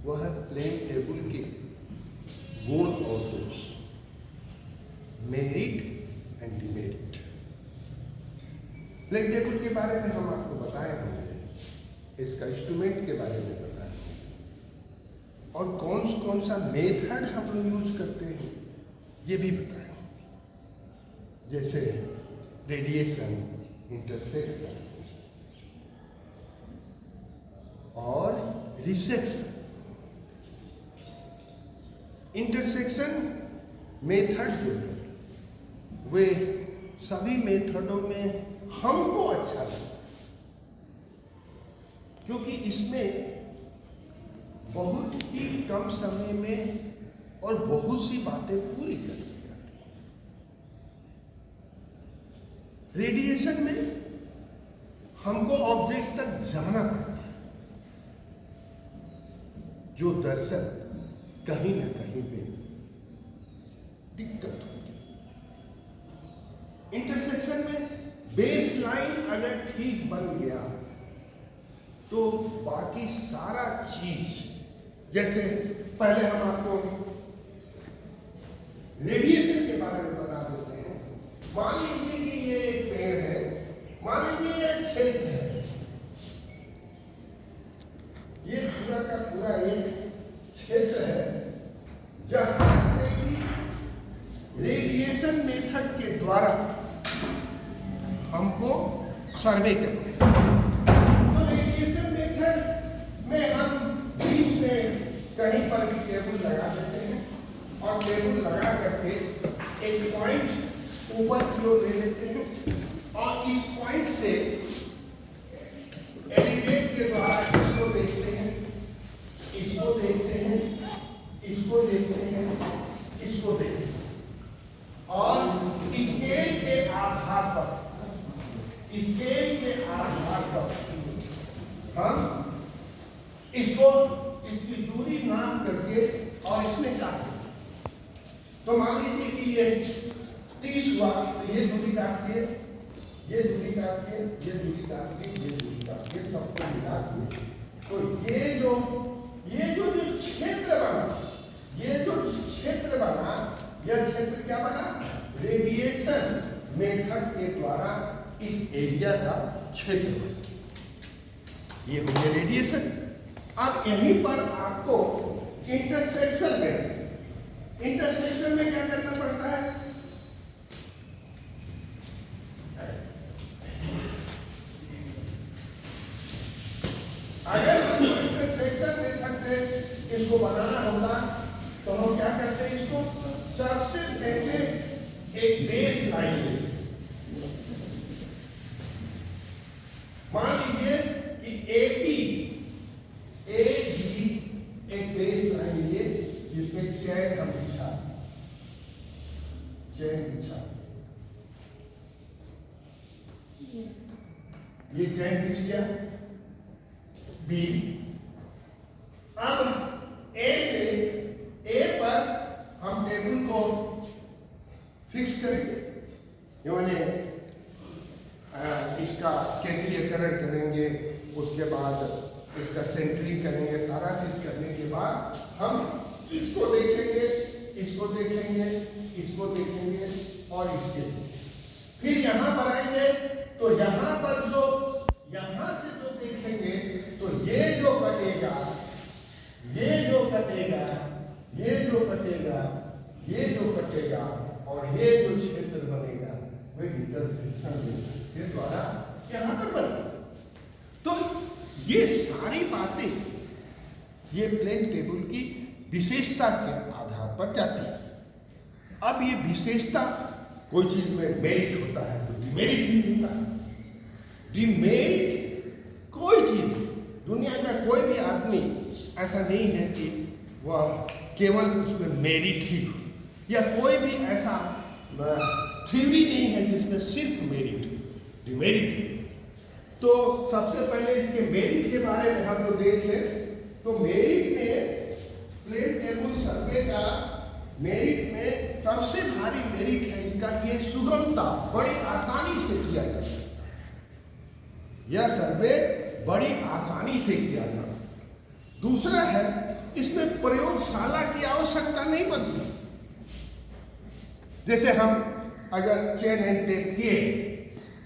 वह है plane table के गुण और दोष, merit and demerit. Plane table के बारे में हम आपको बताए होंगे, इसका इंस्ट्रूमेंट के बारे में बताए होंगे और कौन सा मेथड हम लोग यूज करते हैं ये भी बताए, जैसे रेडिएशन, इंटरसेक्शन और रिसेक्शन। इंटरसेक्शन मेथड जो है वे सभी मेथडों में हमको अच्छा लगता है, क्योंकि इसमें बहुत ही कम समय में और बहुत सी बातें पूरी कर दी जाती हैं। रेडिएशन में हमको ऑब्जेक्ट तक जाना पड़ता है, जो दरअसल कहीं ना कहीं पे दिक्कत होती है। इंटरसेक्शन में बेस लाइन अगर ठीक बन गया तो बाकी सारा चीज, जैसे पहले हम आपको रेडिएशन के बारे में बता देते हैं। मान लीजिए कि ये एक पेड़ है, मान लीजिए ये क्षेत्र है, ये पूरा का पूरा एक क्षेत्र है जहां से कि रेडिएशन मेथड के द्वारा हमको सर्वे करना है। तो रेडिएशन मेथड में हम बीच में कहीं पर भी टेबल लगा देते हैं और टेबल लगा करके एक पॉइंट ऊपर की ओर ले लेते हैं और इस पॉइंट से एलिवेट के द्वारा इसको देखते हैं, इसको देखते हैं, इसको देखते हैं, इसको देखते हैं और स्केल के आधार पर हम इसको इसकी दूरी नाप करके और इसमें काट दें। तो मान लीजिए कि ये 30 हुआ, तो ये दूरी काट के, ये दूरी काट के, ये दूरी काट के, ये दूरी काट के, सबको मिला के, तो ये जो क्षेत्र बना, यह क्षेत्र क्या बना? रेडिएशन मेथड के द्वारा इस एरिया का क्षेत्र बना। ये हो गया रेडिएशन। अब यहीं पर आपको इंटरसेक्शन में क्या करना पड़ता है? अगर हमको इंटरसेक्शन मेथड से इसको बनाना होगा तो हम क्या करते हैं? इसको सबसे पहले एक बेस लाइन लेते हैं। मान लीजिए कि AB एक बेस लाइन लिए जिसमें चैन हम बिछा, ये चैन बिछ गया B। अब A से A पर हम टेबल को फिक्स करेंगे, यानी इसका केंद्रीयकरण करेंगे, उसके बाद इसका सेंटरिंग करेंगे। सारा चीज करने के बाद हम इसको देखेंगे, इसको देखेंगे, इसको देखेंगे और इसके फिर यहाँ पर आएंगे तो यहाँ पर जो यहाँ से जो देखेंगे तो ये जो कटेगा, ये जो कटेगा, ये जो कटेगा, ये जो कटेगा और ये जो क्षेत्र बनेगा वह इंटरसेक्शन के द्वारा यहाँ पर बनेगा। तो ये सारी बातें ये प्लेन टेबल की विशेषता के आधार पर जाती है। अब ये विशेषता कोई चीज में मेरिट होता है तो डिमेरिट भी होता है। डिमेरिट कोई चीज, दुनिया का कोई भी आदमी ऐसा नहीं है कि वह केवल उसमें मेरिट ही हो, या कोई भी ऐसा थ्योरी नहीं है जिसमें सिर्फ मेरिट, डिमेरिट भी। तो सबसे पहले इसके मेरिट के बारे में हम लोग देखें तो मेरिट में प्लेन टेबल सर्वे का मेरिट में सबसे भारी मेरिट है इसका ये सुगमता, बड़ी आसानी से किया जा सकता है। यह सर्वे बड़ी आसानी से किया जा सकता है। दूसरा है प्रयोगशाला की आवश्यकता नहीं पड़ती। जैसे हम अगर चेन एंड टेप किए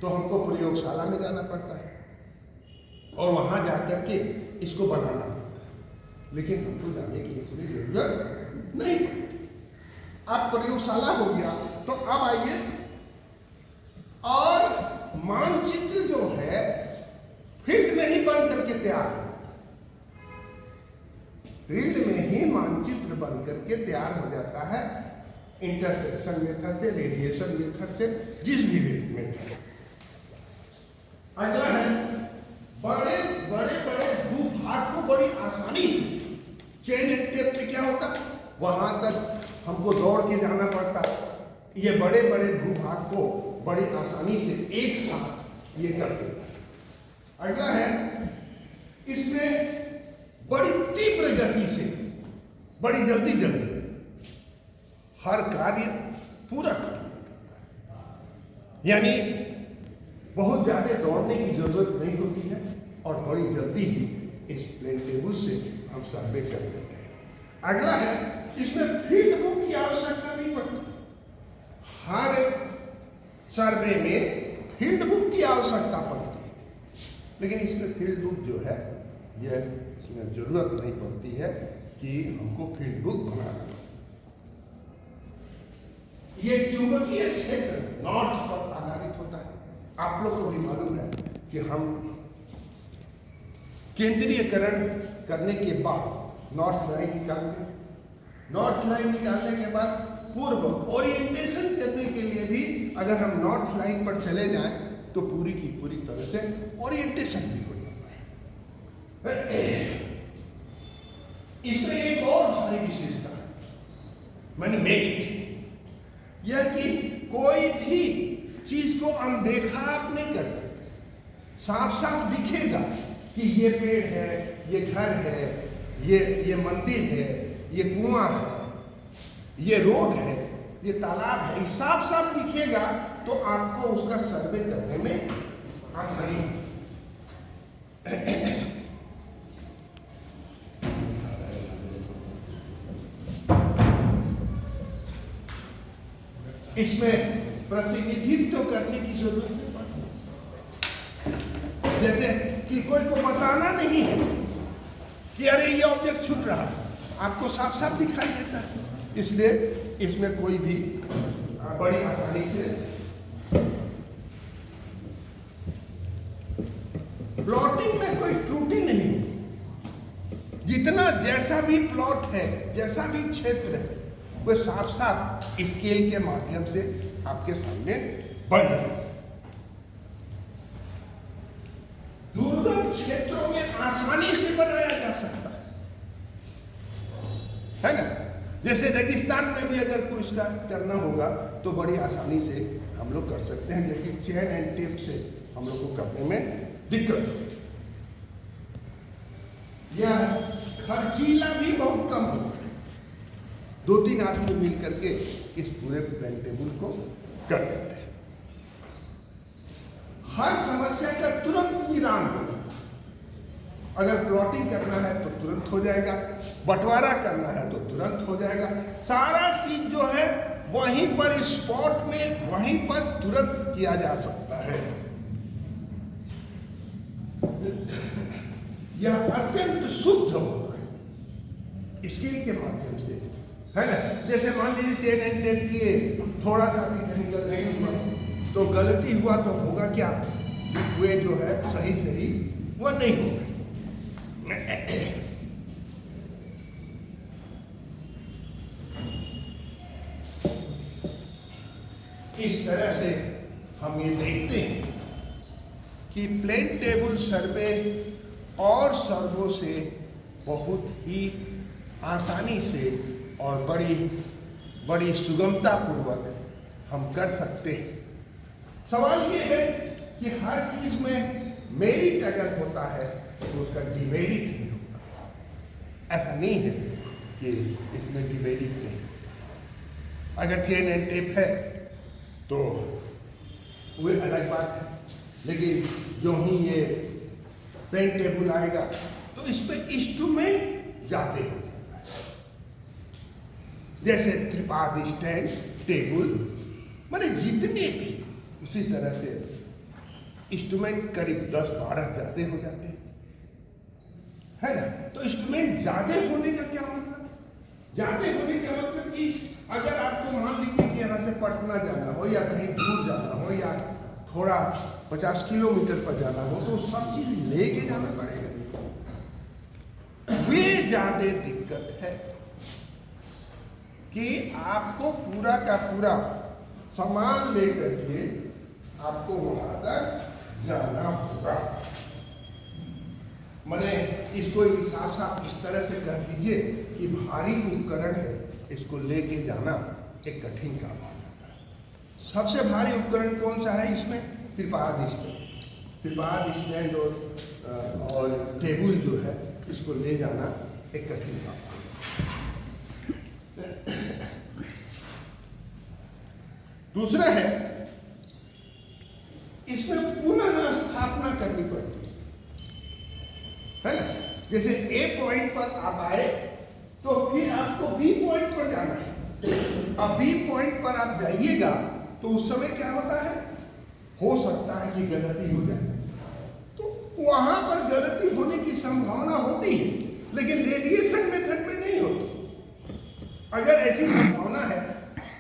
तो हमको प्रयोगशाला में जाना पड़ता है और वहां जाकर के इसको बनाना पड़ता है, लेकिन हमको जाने की इसमें जरूरत नहीं पड़ती। अब प्रयोगशाला हो गया तो अब आइए, और मानचित्र जो है फील्ड में ही बन करके तैयार हो, फील्ड में ही मानचित्र बन करके तैयार हो जाता है, इंटरसेक्शन मेथड से, रेडिएशन मेथड से, जिस भी मेथड से। अगला है बड़े बड़े बड़े भूभाग को बड़ी आसानी से, चेन एंड टेप में क्या होता, वहां तक हमको दौड़ के जाना पड़ता, ये बड़े बड़े भूभाग को बड़ी आसानी से एक साथ ये कर देता है। अगला है इसमें बड़ी तीव्र गति से, बड़ी जल्दी जल्दी हर कार्य पूरा कर लिया, यानी बहुत ज्यादा दौड़ने की जरूरत नहीं होती है और बड़ी जल्दी ही इस प्लेन टेबल से हम सर्वे कर लेते हैं। अगला है इसमें फील्ड बुक की आवश्यकता नहीं पड़ती। हर सर्वे में फील्ड बुक की आवश्यकता पड़ती है, लेकिन इसमें फील्ड बुक जो है यह इसमें जरूरत नहीं पड़ती है कि हमको फील्ड बुक बनाना। ये चुंबकीय क्षेत्र नॉर्थ पर आधारित होता है। आप लोग को भी मालूम है कि हम केंद्रीयकरण करने के बाद नॉर्थ लाइन निकालते हैं। नॉर्थ लाइन निकालने के बाद पूर्व ओरिएंटेशन करने के लिए भी अगर हम नॉर्थ लाइन पर चले जाएं तो पूरी की पूरी तरह से ओरिएंटेशन भी हो जाता है। इसमें एक और भारी विशेषता है, मैंने मेरिट, यह कि कोई भी चीज को अनदेखा आप नहीं कर सकते। साफ साफ दिखेगा कि ये पेड़ है, ये घर है, ये मंदिर है, ये कुआं है, ये रोड है, ये तालाब है, साफ साफ दिखेगा तो आपको उसका सर्वे करने में आसानी। इसमें प्रतिनिधित्व करने की जरूरत नहीं पड़ती। जैसे कि कोई को बताना नहीं है कि अरे ये ऑब्जेक्ट छूट रहा है, आपको साफ साफ दिखाई देता है, इसलिए इसमें कोई भी बड़ी आसानी से प्लॉटिंग में कोई त्रुटि नहीं। जितना जैसा भी प्लॉट है, जैसा भी क्षेत्र है, वो साफ साफ स्केल के माध्यम से आपके सामने बन जाए। दुर्गम क्षेत्रों में आसानी से बनाया जा सकता है ना। जैसे रेगिस्तान में भी अगर कोई इसका करना होगा तो बड़ी आसानी से हम लोग कर सकते हैं, जबकि चेन एंड टेप से हम लोग को करने में दिक्कत होती है। यह खर्चीला भी बहुत कम होता है। 2-3 आदमी मिल करके इस पूरे प्लेन टेबल को कर देते हैं। हर समस्या का तुरंत निदान हो जाता है। अगर प्लॉटिंग करना है तो तुरंत हो जाएगा, बंटवारा करना है तो तुरंत हो जाएगा। सारा चीज जो है वहीं पर स्पॉट में, वहीं पर तुरंत किया जा सकता है। यह अत्यंत शुद्ध होता है स्केल के माध्यम से, है ना। जैसे मान लीजिए चेन एंड टेप किए, थोड़ा सा भी कहीं गलती हुआ तो गलती हुआ तो होगा क्या, वे जो है सही सही वो नहीं होगा। इस तरह से हम ये देखते हैं कि प्लेन टेबल सर्वे और सर्वो से बहुत ही आसानी से और बड़ी सुगमता पूर्वक हम कर सकते हैं। सवाल ये है कि हर चीज में मेरिट अगर होता है तो उसका डिमेरिट नहीं होता। ऐसा नहीं है कि इसमें डिमेरिट नहीं। अगर चेन एंड टेप है तो वो अलग बात है, लेकिन जो ही ये प्लेन टेबल आएगा तो इस पे इंस्ट्रूमेंट ज्यादा हो जाता है। जैसे त्रिपाद स्टैंड, टेबल, माने जितने भी उसी तरह से इंस्ट्रूमेंट करीब 10-12 ज़्यादा हो जाते हैं, है ना। तो इंस्ट्रूमेंट ज़्यादा होने का क्या मतलब? ज़्यादा होने का मतलब कि अगर आपको मान लीजिए कि यहाँ से पटना जाना हो या कहीं दूर जाना हो या थोड़ा 50 किलोमीटर पर जाना हो तो सब चीज़ लेके जाना पड़ेगा। वे ज़्यादा दिक्कत है कि आपको पूरा का पूरा सामान लेकर के आपको वहां तक जाना होगा। मैंने इसको साफ साफ इस तरह से कह दीजिए कि भारी उपकरण है, इसको लेके जाना एक कठिन काम आ जाता है। सबसे भारी उपकरण कौन सा है इसमें? त्रिपाद स्टैंड और टेबल जो है, इसको ले जाना एक कठिन काम आ जाता है। दूसरा है, इसमें पुनः स्थापना करनी पड़ती है ना। जैसे ए पॉइंट पर आप आए तो फिर आपको बी पॉइंट पर जाना है। अब बी पॉइंट पर आप जाइएगा तो उस समय क्या होता है, हो सकता है कि गलती हो जाए, तो वहां पर गलती होने की संभावना होती है, लेकिन रेडिएशन मेथड में नहीं होती। अगर ऐसी संभावना है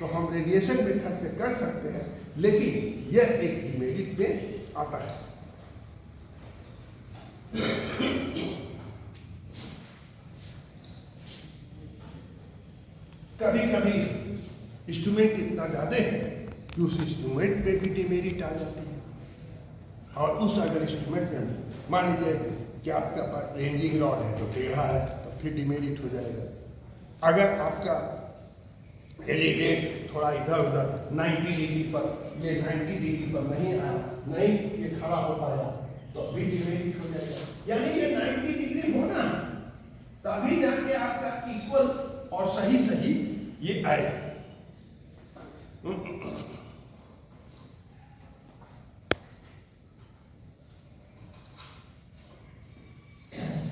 तो हम रेडिएशन मेथड से कर सकते हैं, लेकिन यह एक डिमेरिट में आता है। कभी कभी इंस्ट्रूमेंट इतना ज्यादा है कि उस इंस्ट्रूमेंट पे भी डिमेरिट आ जाती है, और उस अगर इंस्ट्रूमेंट में मान लीजिए कि आपका पास रेंजिंग रॉड है तो टेढ़ा है तो फिर डिमेरिट हो जाएगा। अगर आपका एलिगेट थोड़ा इधर उधर 90 डिग्री पर, ये 90 डिग्री पर नहीं आया, नहीं ये खड़ा हो पाया तो भी डिमेरिट हो जाएगा। यानी ये 90 डिग्री होना तभी जाके आपका इक्वल और सही ये आएगा।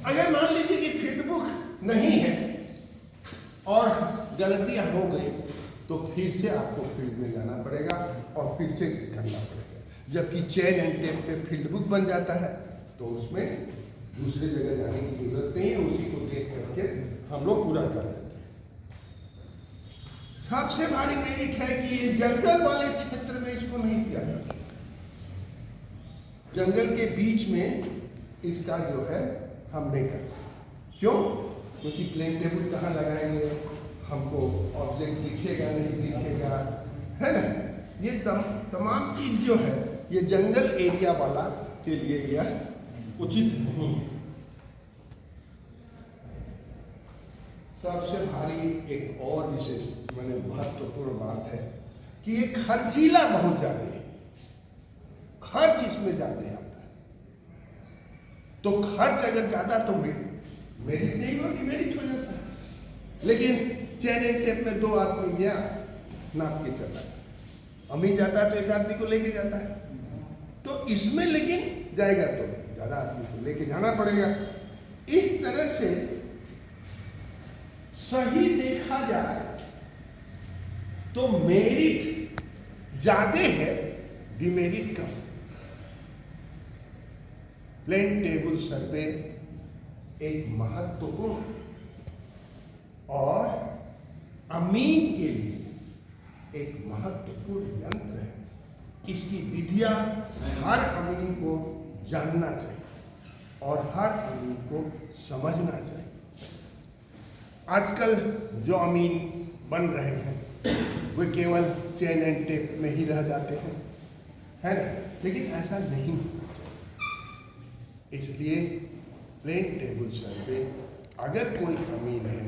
अगर मान लीजिए कि फील्ड बुक नहीं है और गलतियां हो गई तो फिर से आपको फील्ड में जाना पड़ेगा और फिर से करना पड़ेगा। जबकि चेन एंड टेप पे फील्ड बुक बन जाता है तो उसमें दूसरी जगह जाने की जरूरत नहीं है, उसी को देख करके हम लोग पूरा कर देते हैं। सबसे भारी मेरिट है कि ये जंगल वाले क्षेत्र में इसको नहीं किया जा सकता। जंगल के बीच में इसका जो है हम नहीं करते। क्यों? क्योंकि प्लेन टेबल कहाँ लगाएंगे, हमको ऑब्जेक्ट दिखेगा नहीं दिखेगा, है ना। ये तमाम चीज जो है ये जंगल एरिया वाला के लिए यह उचित नहीं है। सबसे भारी एक और विशेष मैंने महत्वपूर्ण बात है कि ये खर्चीला बहुत ज्यादा है, खर्च इसमें ज्यादा आता है। तो खर्च अगर ज्यादा तो मेरिट नहीं होगी, मेरिट हो जाता है। लेकिन चेन एंड टेप में 2 आदमी गया नाप के चला, अमीर जाता है तो एक आदमी को लेके जाता है, तो इसमें लेकिन जाएगा तो ज्यादा आदमी को लेके जाना पड़ेगा। इस तरह से सही देखा जाए तो मेरिट ज्यादा है, डिमेरिट कम। प्लेन टेबल सर्वे एक महत्वपूर्ण और अमीन के लिए एक महत्वपूर्ण यंत्र है। इसकी विधियां हर अमीन को जानना चाहिए और हर अमीन को समझना चाहिए। आजकल जो अमीन बन रहे हैं वे केवल चेन एंड टेप में ही रह जाते हैं, है ना, लेकिन ऐसा नहीं होना चाहिए। इसलिए प्लेन टेबल सर्वे अगर कोई अमीन है